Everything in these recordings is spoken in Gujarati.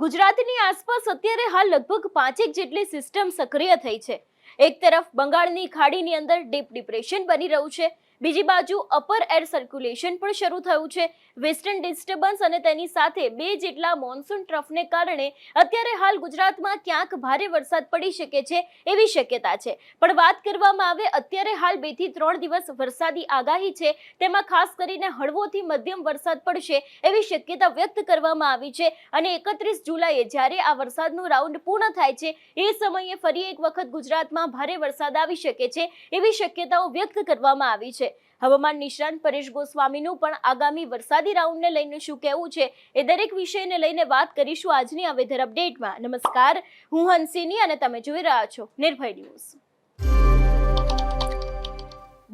ગુજરાતની આસપાસ અત્યારે હાલ લગભગ 5 જેટલી સિસ્ટમ સક્રિય થઈ છે। એક તરફ બંગાળની ખાડીની અંદર ડીપ ડિપ્રેશન બની રહ્યું છે, બીજી બાજુ અપર એર સર્ક્યુલેશન પણ શરૂ થયું છે। વેસ્ટર્ન ડિસ્ટર્બન્સ અને તેની સાથે 2 જેટલા મોન્સૂન ટ્રફને કારણે અત્યારે હાલ ગુજરાતમાં ક્યાંક ભારે વરસાદ પડી શકે છે એવી શક્યતા છે। પણ વાત કરવામાં આવે અત્યારે હાલ 2 થી 3 દિવસ વરસાદી આગાહી છે, તેમાં ખાસ કરીને હળવોથી મધ્યમ વરસાદ પડશે એવી શક્યતા વ્યક્ત કરવામાં આવી છે। અને 31 જુલાઈએ જ્યારે આ વરસાદનો રાઉન્ડ પૂર્ણ થાય છે એ સમયે ફરી એક વખત ગુજરાતમાં ભારે વરસાદ આવી શકે છે એવી શક્યતાઓ વ્યક્ત કરવામાં આવી છે। હવામાન નિષ્ણાંત પરેશ ગોસ્વામીનું પણ આગામી વરસાદી રાઉન્ડને લઈને શું કહેવું છે એ દરેક વિષયને લઈને વાત કરીશું આજની આ વેધર અપડેટમાં। નમસ્કાર, હું હંસિની અને તમે જોઈ રહ્યા છો નિર્ભય ન્યૂઝ।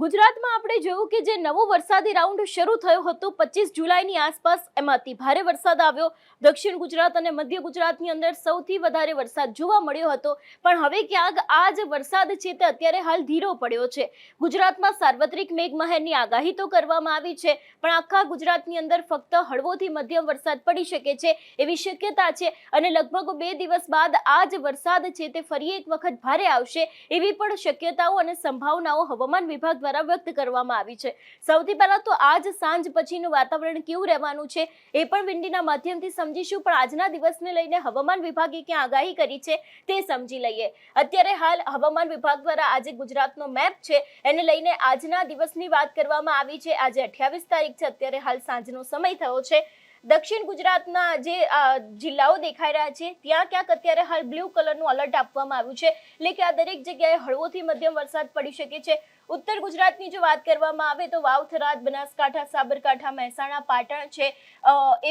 ગુજરાતમાં આપણે જોયું કે જે નવો વરસાદી રાઉન્ડ શરૂ થયો હતો 25 જુલાઈની આસપાસ, એમાં અતિ ભારે વરસાદ આવ્યો। દક્ષિણ ગુજરાત અને મધ્ય ગુજરાતની અંદર સૌથી વધારે વરસાદ જોવા મળ્યો હતો, પણ હવે ક્યાંક આ જે વરસાદ છે તે અત્યારે હાલ ધીરો પડ્યો છે। ગુજરાતમાં સાર્વત્રિક મેઘમહેરની આગાહી તો કરવામાં આવી છે, પણ આખા ગુજરાતની અંદર ફક્ત હળવોથી મધ્યમ વરસાદ પડી શકે છે એવી શક્યતા છે અને લગભગ 2 દિવસ બાદ આ જે વરસાદ છે તે ફરી એક વખત ભારે આવશે એવી પણ શક્યતાઓ અને સંભાવનાઓ હવામાન વિભાગ દ્વારા વ્યક્ત કરવામાં આવી છે। સૌથી પહેલા તો આજ સાંજ પછીનું વાતાવરણ કેવું રહેવાનું છે એ પણ વિંડીના માધ્યમથી સમજીશું, પણ આજના દિવસને લઈને હવામાન વિભાગે ક્યાં આગાહી કરી છે તે સમજી લઈએ। અત્યારે હાલ હવામાન વિભાગ દ્વારા આજે ગુજરાતનો મેપ છે એને લઈને આજના દિવસની વાત કરવામાં આવી છે। આજે 28 તારીખ છે, અત્યારે હાલ સાંજનો સમય થયો છે। દક્ષિણ ગુજરાતના જે જિલ્લાઓ દેખાઈ રહ્યા છે ત્યાં ક્યાંક અત્યારે હાલ બ્લુ કલરનું અલર્ટ આપવામાં આવ્યું છે, એટલે કે આ દરેક જગ્યાએ હળવોથી મધ્યમ વરસાદ પડી શકે છે। ઉત્તર ગુજરાતની જો વાત કરવામાં આવે તો વાવ, થરાદ, બનાસકાંઠા, સાબરકાંઠા, મહેસાણા, પાટણ છે,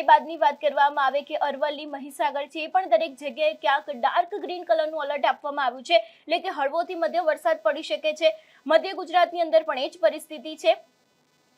એ બાદની વાત કરવામાં આવે કે અરવલ્લી, મહીસાગર છે, એ પણ દરેક જગ્યાએ ક્યાંક ડાર્ક ગ્રીન કલરનું અલર્ટ આપવામાં આવ્યું છે, એટલે કે હળવોથી મધ્યમ વરસાદ પડી શકે છે। મધ્ય ગુજરાતની અંદર પણ એ જ પરિસ્થિતિ છે।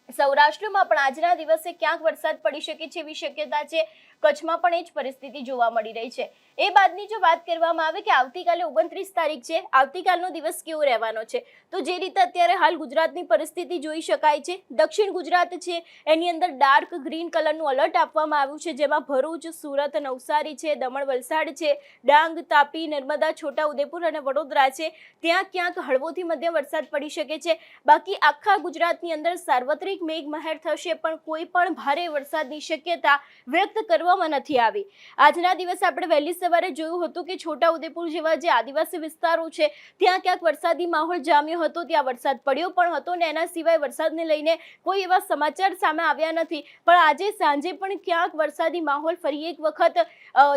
સૌરાષ્ટ્રમાં પણ આજના દિવસે ક્યાંક વરસાદ પડી શકે છે એવી શક્યતા છે। કચ્છમાં પણ એ જ પરિસ્થિતિ જોવા મળી રહી છે। એ બાદની જો વાત કરવામાં આવે કે આવતીકાલે 29 તારીખ છે, આવતીકાલનો દિવસ કેવો રહેવાનો છે, તો જે રીતે અત્યારે હાલ ગુજરાતની પરિસ્થિતિ જોઈ શકાય છે, દક્ષિણ ગુજરાત છે એની અંદર ડાર્ક ગ્રીન કલરનું અલર્ટ આપવામાં આવ્યું છે, જેમાં ભરૂચ, સુરત, નવસારી છે, દમણ, વલસાડ છે, ડાંગ, તાપી, નર્મદા, છોટાઉદેપુર અને વડોદરા છે, ત્યાં ક્યાંક હળવોથી મધ્યમ વરસાદ પડી શકે છે। બાકી આખા ગુજરાતની અંદર સાર્વત્રિક મેઘમહેર થશે, પણ કોઈ પણ ભારે વરસાદની શક્યતા વ્યક્ત કરવામાં નથી આવી। આજના દિવસે આપણે વહેલી સવારે જોયું હતું કે છોટાઉદેપુર જેવા જે આદિવાસી વિસ્તારો છે ત્યાં ક્યાંક વરસાદી માહોલ જામ્યો હતો, ત્યાં વરસાદ પડ્યો પણ હતો ને એના સિવાય વરસાદને લઈને કોઈ એવા સમાચાર સામે આવ્યા નથી, પણ આજે સાંજે પણ ક્યાંક વરસાદી માહોલ ફરી એક વખત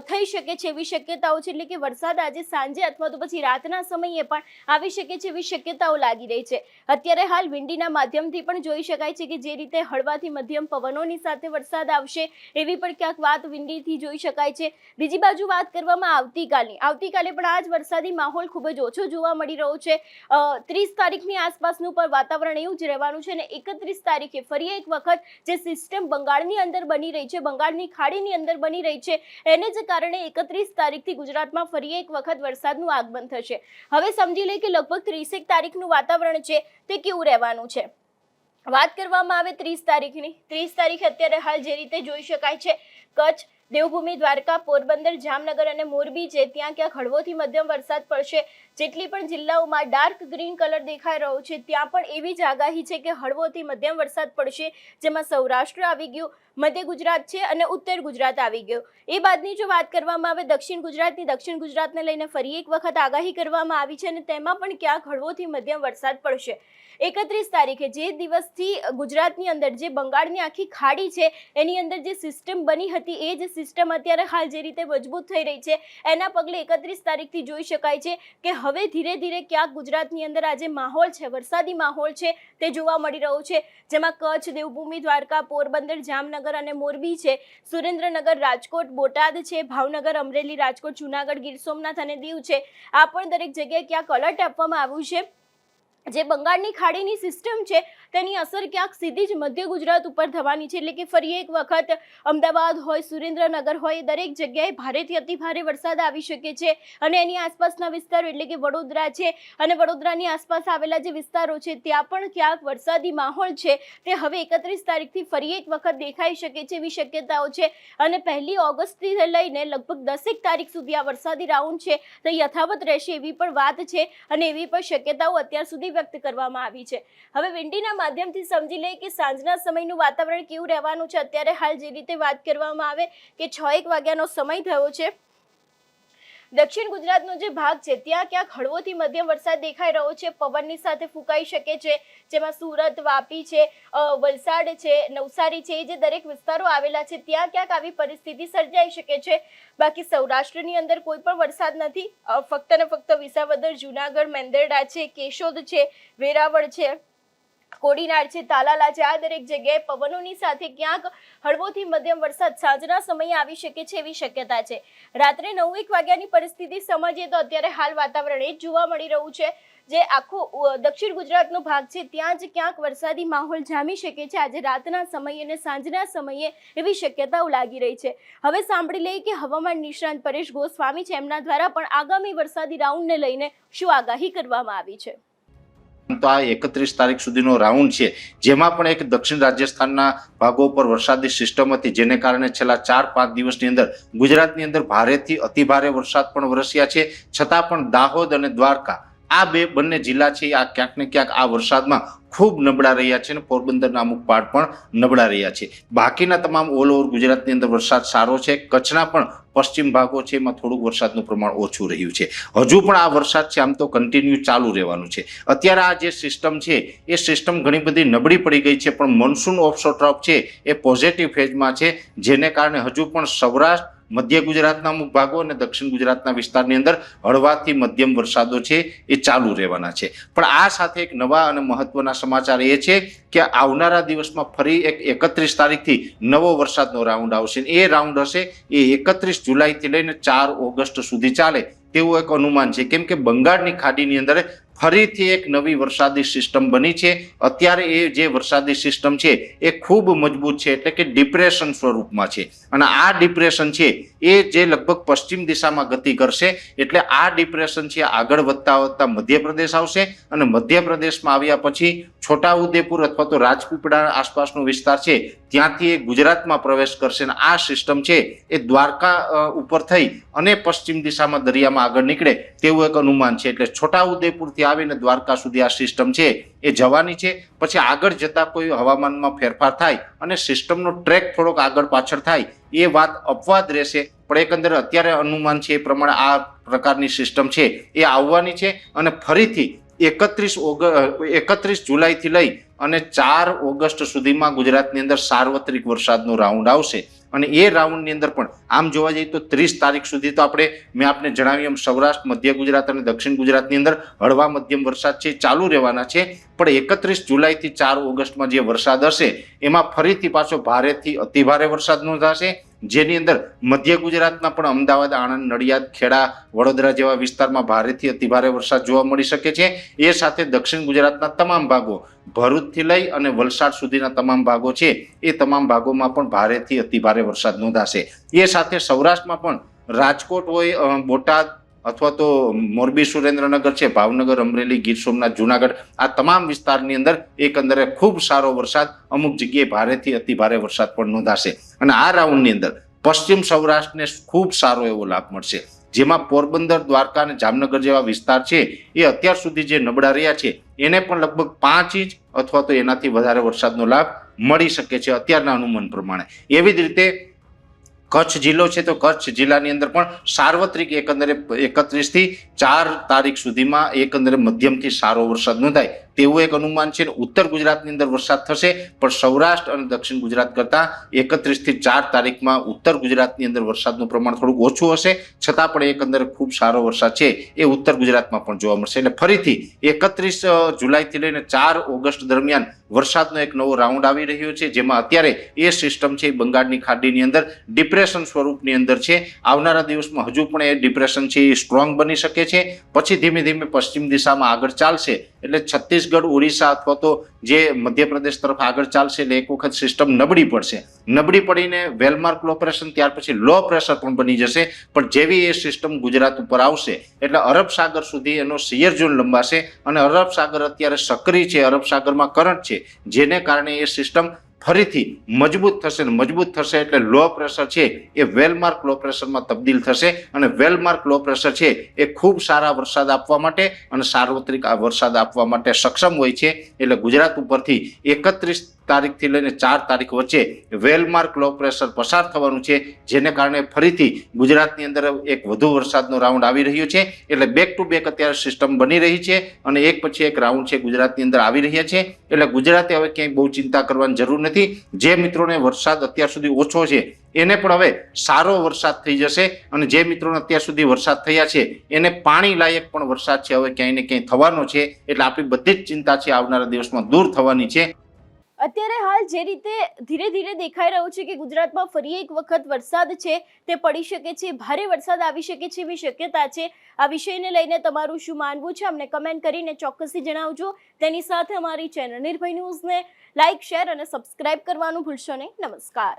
થઈ શકે છે એવી શક્યતાઓ છે, એટલે કે વરસાદ આજે સાંજે અથવા તો પછી રાતના સમયે પણ આવી શકે છે એવી શક્યતાઓ લાગી રહી છે। અત્યારે હાલ વિંડીના માધ્યમથી પણ જોઈ શકાય છે કે જે રીતે હળવાથી મધ્યમ પવનોની સાથે વરસાદ આવશે એવી પણ ક્યાંક વાત વિંડીથી જોઈ શકાય છે। બીજી બાજુ વાત કરવામાં આવતીકાલે પણ આ જ વરસાદી માહોલ ખૂબ જ ઓછો જોવા મળી રહ્યો છે। 30 તારીખની આસપાસનું પણ વાતાવરણ એવું જ રહેવાનું છે અને 31 તારીખે ફરી એક વખત જે સિસ્ટમ બંગાળની અંદર બની રહી છે, બંગાળની ખાડીની અંદર બની રહી છે, એને જ કારણે 31 તારીખથી ગુજરાતમાં ફરી એક વખત વરસાદનું આગમન થશે। હવે સમજી લઈએ કે લગભગ 30 તારીખનું વાતાવરણ છે તે કેવું રહેવાનું છે। વાત કરવામાં આવે 30 તારીખની, 30 તારીખે અત્યારે હાલ જે રીતે જોઈ શકાય છે કચ્છ, દેવભૂમિ, દ્વારકા, પોરબંદર, જામનગર અને મોરબી છે ત્યાં ક્યાંક હળવોથી મધ્યમ વરસાદ પડશે। જેટલી પણ જિલ્લાઓમાં ડાર્ક ગ્રીન કલર દેખાઈ રહ્યો છે ત્યાં પણ એવી જ આગાહી છે કે હળવોથી મધ્યમ વરસાદ પડશે, જેમાં સૌરાષ્ટ્ર આવી ગયું, મધ્ય ગુજરાત છે અને ઉત્તર ગુજરાત આવી ગયું। એ બાદની જો વાત કરવામાં આવે દક્ષિણ ગુજરાતને લઈને ફરી એક વખત આગાહી કરવામાં આવી છે અને તેમાં પણ ક્યાંક હળવોથી મધ્યમ વરસાદ પડશે। 31 તારીખે જે દિવસથી ગુજરાતની અંદર જે બંગાળની આખી ખાડી છે એની અંદર જે સિસ્ટમ બની હતી એ જ સિસ્ટમ અત્યારે હાલ જે રીતે મજબૂત થઈ રહી છે એના પગલે 31 તારીખથી જોઈ શકાય છે કે હવે ધીરે ધીરે ક્યાંક ગુજરાતની અંદર આ જે માહોલ છે, વરસાદી માહોલ છે તે જોવા મળી રહ્યો છે, જેમાં કચ્છ, દેવભૂમિ, દ્વારકા, પોરબંદર, જામનગર અને મોરબી છે, સુરેન્દ્રનગર, રાજકોટ, બોટાદ છે, ભાવનગર, અમરેલી, રાજકોટ, જૂનાગઢ, ગીર સોમનાથ અને દીવ છે, આ પણ દરેક જગ્યાએ ક્યાંક અલર્ટ આપવામાં આવ્યું છે। જે બંગાળની ખાડીની સિસ્ટમ છે તેની અસર ક્યાંક સીધી જ મધ્ય ગુજરાત ઉપર થવાની છે, એટલે કે ફરી એક વખત અમદાવાદ હોય, સુરેન્દ્રનગર હોય, દરેક જગ્યાએ ભારેથી અતિ ભારે વરસાદ આવી શકે છે અને એની આસપાસના વિસ્તારો એટલે કે વડોદરા છે અને વડોદરાની આસપાસ આવેલા જે વિસ્તારો છે ત્યાં પણ ક્યાંક વરસાદી માહોલ છે તે હવે 31 તારીખથી ફરી એક વખત દેખાઈ શકે છે એવી શક્યતાઓ છે અને 1 ઓગસ્ટથી લઈને લગભગ 10 તારીખ સુધી આ વરસાદી રાઉન્ડ છે તે યથાવત રહેશે એવી પણ વાત છે અને એવી પણ શક્યતાઓ અત્યાર સુધી વ્યક્ત કરવામાં આવી છે। હવે વિંડીના માધ્યમથી સમજી લઈએ કે સાંજના સમયનું વાતાવરણ કેવું રહેવાનું છે। અત્યારે હાલ જે રીતે વાત કરવામાં આવે કે 6:01 વાગ્યાનો સમય થયો છે। દક્ષિણ ગુજરાતનો જે ભાગ છે ત્યાં ક્યાંક હળવોથી મધ્યમ વરસાદ દેખાઈ રહ્યો છે, પવનની સાથે ફૂંકાઈ શકે છે, જેમાં સુરત, વાપી છે, વલસાડ છે, નવસારી છે, જે દરેક વિસ્તારો આવેલા છે ત્યાં ક્યાંક આવી પરિસ્થિતિ સર્જાઈ શકે છે। બાકી સૌરાષ્ટ્રની અંદર કોઈ પણ વરસાદ નથી, ફક્ત ને ફક્ત વિસાવદર, જુનાગઢ, મેંદરડા છે, કેશોદ છે, વેરાવળ છે, કોડીનાર છે, તાલાલા છે, આ દરેક જગ્યાએ પવનોની સાથે ક્યાંક હળવોથી મધ્યમ વરસાદ સાંજના સમયે આવી શકે છે એવી શક્યતા છે। રાત્રે 9:01 વાગ્યાની પરિસ્થિતિ સમજીએ તો અત્યારે હાલ વાતાવરણ એ જ જોવા મળી રહ્યું છે, જે આખું દક્ષિણ ગુજરાતનો ભાગ છે ત્યાં જ ક્યાંક વરસાદી માહોલ જામી શકે છે આજે રાતના સમયે અને સાંજના સમયે એવી શક્યતાઓ લાગી રહી છે। હવે સાંભળી લઈએ કે હવામાન નિષ્ણાંત પરેશ ગોસ્વામી છે એમના દ્વારા પણ આગામી વરસાદી રાઉન્ડને લઈને શું આગાહી કરવામાં આવી છે। તો આ 31 તારીખ સુધીનો રાઉન્ડ છે, જેમાં પણ એક દક્ષિણ રાજસ્થાનના ભાગો પર વરસાદી સિસ્ટમ હતી, જેને કારણે છેલ્લા 4-5 દિવસની અંદર ગુજરાતની અંદર ભારેથી અતિ ભારે વરસાદ પણ વરસ્યા છે। છતાં પણ દાહોદ અને દ્વારકા આ બંને જિલ્લા છે આ ક્યાંક ને ક્યાંક આ વરસાદમાં ખૂબ નબળા રહ્યા છે અને પોરબંદરના અમુક પાર્ટ પણ નબળા રહ્યા છે। બાકીના તમામ ઓલ ઓવર ગુજરાતની અંદર વરસાદ સારો છે। કચ્છના પણ પશ્ચિમ ભાગો છે એમાં થોડુંક વરસાદનું પ્રમાણ ઓછું રહ્યું છે। હજુ પણ આ વરસાદ છે આમ તો કન્ટિન્યુ ચાલુ રહેવાનું છે। અત્યારે આ જે સિસ્ટમ છે એ સિસ્ટમ ઘણી બધી નબળી પડી ગઈ છે, પણ મોન્સૂન ઓફશોર ટ્રફ છે એ પોઝિટિવ ફેઝમાં છે, જેને કારણે હજુ પણ સૌરાષ્ટ્ર, મધ્ય ગુજરાતના અમુક ભાગો અને દક્ષિણ ગુજરાતના વિસ્તારની અંદર હળવાથી મધ્યમ વરસાદો છે એ ચાલુ રહેવાના છે। પણ આ સાથે એક નવા અને મહત્વના સમાચાર એ છે કે આવનારા દિવસમાં ફરી એક 31 તારીખથી નવો વરસાદનો રાઉન્ડ આવશે। એ રાઉન્ડ હશે એ 31 જુલાઈથી લઈને 4 ઓગસ્ટ સુધી ચાલે તેવું એક અનુમાન છે, કેમ કે બંગાળની ખાડીની અંદર ફરીથી એક નવી વરસાદી સિસ્ટમ બની છે। અત્યારે એ જે વરસાદી સિસ્ટમ છે એ ખૂબ મજબૂત છે, એટલે કે ડિપ્રેશન સ્વરૂપમાં છે અને આ ડિપ્રેશન છે એ જે લગભગ પશ્ચિમ દિશામાં ગતિ કરશે, એટલે આ ડિપ્રેશન છે આગળ વધતા વધતા મધ્યપ્રદેશ આવશે અને મધ્યપ્રદેશમાં આવ્યા પછી છોટાઉદેપુર અથવા તો રાજપીપળા આસપાસનો વિસ્તાર છે ત્યાંથી એ ગુજરાતમાં પ્રવેશ કરશે અને આ સિસ્ટમ છે એ દ્વારકા ઉપર થઈ અને પશ્ચિમ દિશામાં દરિયામાં આગળ નીકળે તેવું એક અનુમાન છે। એટલે છોટાઉદેપુરથી આવીને દ્વારકા સુધી આ સિસ્ટમ છે એ જવાની છે। પછી આગળ જતા કોઈ હવામાનમાં ફેરફાર થાય અને સિસ્ટમનો ટ્રેક થોડોક આગળ પાછળ થાય એ વાત અપવાદ રહેશે, પણ એકંદરે અત્યારે અનુમાન છે એ પ્રમાણે આ પ્રકારની સિસ્ટમ છે એ આવવાની છે અને ફરીથી 31 જુલાઈથી લઈ અને 4 ઓગસ્ટ સુધીમાં ગુજરાતની અંદર સાર્વત્રિક વરસાદનો રાઉન્ડ આવશે અને એ રાઉન્ડની અંદર પણ આમ જોવા જઈએ તો 30 તારીખ સુધી તો મેં આપને જણાવ્યું એમ સૌરાષ્ટ્ર, મધ્ય ગુજરાત અને દક્ષિણ ગુજરાતની અંદર હળવા મધ્યમ વરસાદ છે ચાલુ રહેવાના છે। પણ 31 જુલાઈથી 4 ઓગસ્ટમાં જે વરસાદ હશે એમાં ફરીથી પાછો ભારેથી અતિ ભારે વરસાદ નોંધાશે, જેની અંદર મધ્ય ગુજરાતના પણ અમદાવાદ, આણંદ, નડિયાદ, ખેડા, વડોદરા જેવા વિસ્તારમાં ભારેથી અતિ ભારે વરસાદ જોવા મળી શકે છે। એ સાથે દક્ષિણ ગુજરાતના તમામ ભાગો, ભરૂચથી લઈ અને વલસાડ સુધીના તમામ ભાગો છે એ તમામ ભાગોમાં પણ ભારેથી અતિ ભારે વરસાદ નોંધાશે। એ સાથે સૌરાષ્ટ્રમાં પણ રાજકોટ હોય, બોટાદ અથવા તો મોરબી, સુરેન્દ્રનગર છે, ભાવનગર, અમરેલી, ગીર સોમનાથ, જુનાગઢ આ તમામ વિસ્તારની અંદર એકંદરે ખૂબ સારો વરસાદ, અમુક જગ્યાએ ભારેથી અતિ ભારે વરસાદ પણ નોંધાશે અને આ રાઉન્ડની અંદર પશ્ચિમ સૌરાષ્ટ્રને ખૂબ સારો એવો લાભ મળશે, જેમાં પોરબંદર, દ્વારકા અને જામનગર જેવા વિસ્તાર છે એ અત્યાર સુધી જે નબળા રહ્યા છે એને પણ લગભગ 5 ઇંચ અથવા તો એનાથી વધારે વરસાદનો લાભ મળી શકે છે અત્યારના અનુમાન પ્રમાણે। એવી જ રીતે કચ્છ જિલ્લો છે તો કચ્છ જિલ્લાની અંદર પણ સાર્વત્રિક એકંદરે 31 થી 4 તારીખ સુધીમાં એકંદરે મધ્યમથી સારો વરસાદ નોંધાય તેવું એક અનુમાન છે। ઉત્તર ગુજરાતની અંદર વરસાદ થશે, પણ સૌરાષ્ટ્ર અને દક્ષિણ ગુજરાત કરતા 31 થી 4 તારીખમાં ઉત્તર ગુજરાતની અંદર વરસાદનું પ્રમાણ થોડુંક ઓછું હશે, છતાં પણ એકંદરે ખૂબ સારો વરસાદ છે એ ઉત્તર ગુજરાતમાં પણ જોવા મળશે। એટલે ફરીથી 31 જુલાઈથી લઈને 4 ઓગસ્ટ દરમિયાન વરસાદનો એક નવો રાઉન્ડ આવી રહ્યો છે, જેમાં અત્યારે એ સિસ્ટમ છે બંગાળની ખાડીની અંદર ડિપ્રેશન સ્વરૂપની અંદર છે। આવનારા દિવસમાં હજુ પણ એ ડિપ્રેશન છે એ સ્ટ્રોંગ બની શકે છે, પછી ધીમે ધીમે પશ્ચિમ દિશામાં આગળ ચાલશે, એટલે છત્તીસગઢ છત્તીસગઢ, ઓડિશા અથવા તો જે મધ્યપ્રદેશ તરફ આગળ ચાલશે એટલે એક વખત સિસ્ટમ નબળી પડશે. નબળી પડીને વેલમાર્ક લો પ્રેશર, ત્યાર પછી લો પ્રેશર પણ બની જશે. પણ જેવી એ સિસ્ટમ ગુજરાત ઉપર આવશે એટલે અરબ સાગર સુધી એનો શિયર ઝોન લંબાશે અને અરબ સાગર અત્યારે સક્રિય છે, અરબ સાગરમાં કરંટ છે, જેને કારણે એ સિસ્ટમ ફરીથી મજબૂત થશે. મજબૂત થશે એટલે લો પ્રેશર છે એ વેલમાર્ક લો પ્રેશરમાં તબદીલ થશે અને વેલમાર્ક લો પ્રેશર છે એ ખૂબ સારા વરસાદ આપવા માટે અને સાર્વત્રિક વરસાદ આપવા માટે સક્ષમ હોય છે. એટલે ગુજરાત ઉપરથી 31 તારીખથી લઈને 4 તારીખ વચ્ચે વેલમાર્ક લો પ્રેશર પસાર થવાનું છે, જેને કારણે ફરીથી ગુજરાતની અંદર એક વધુ વરસાદનો રાઉન્ડ આવી રહ્યો છે. એટલે બેક ટુ બેક અત્યારે સિસ્ટમ બની રહી છે અને એક પછી એક રાઉન્ડ છે ગુજરાતની અંદર આવી રહ્યા છે. એટલે ગુજરાતે હવે ક્યાંય બહુ ચિંતા કરવાની જરૂર નથી. જે મિત્રોને વરસાદ અત્યાર સુધી ઓછો છે એને પણ હવે સારો વરસાદ થઈ જશે અને જે મિત્રોને અત્યાર સુધી વરસાદ થયા છે એને પાણી લાયક પણ વરસાદ છે હવે ક્યાંય ને ક્યાંય થવાનો છે. એટલે આપણી બધી જ ચિંતા છે આવનારા દિવસમાં દૂર થવાની છે. અત્યારે હાલ જે રીતે ધીરે ધીરે દેખાઈ રહ્યું છે કે ગુજરાતમાં ફરી એક વખત વરસાદ છે તે પડી શકે છે, ભારે વરસાદ આવી શકે છે એવી શક્યતા છે. આ વિષયને લઈને તમારું શું માનવું છે અમને કમેન્ટ કરીને ચોક્કસથી જણાવજો. તેની સાથે અમારી ચેનલ નિર્ભય ન્યૂઝને લાઇક, શેર અને સબસ્ક્રાઇબ કરવાનું ભૂલશો નહીં. નમસ્કાર.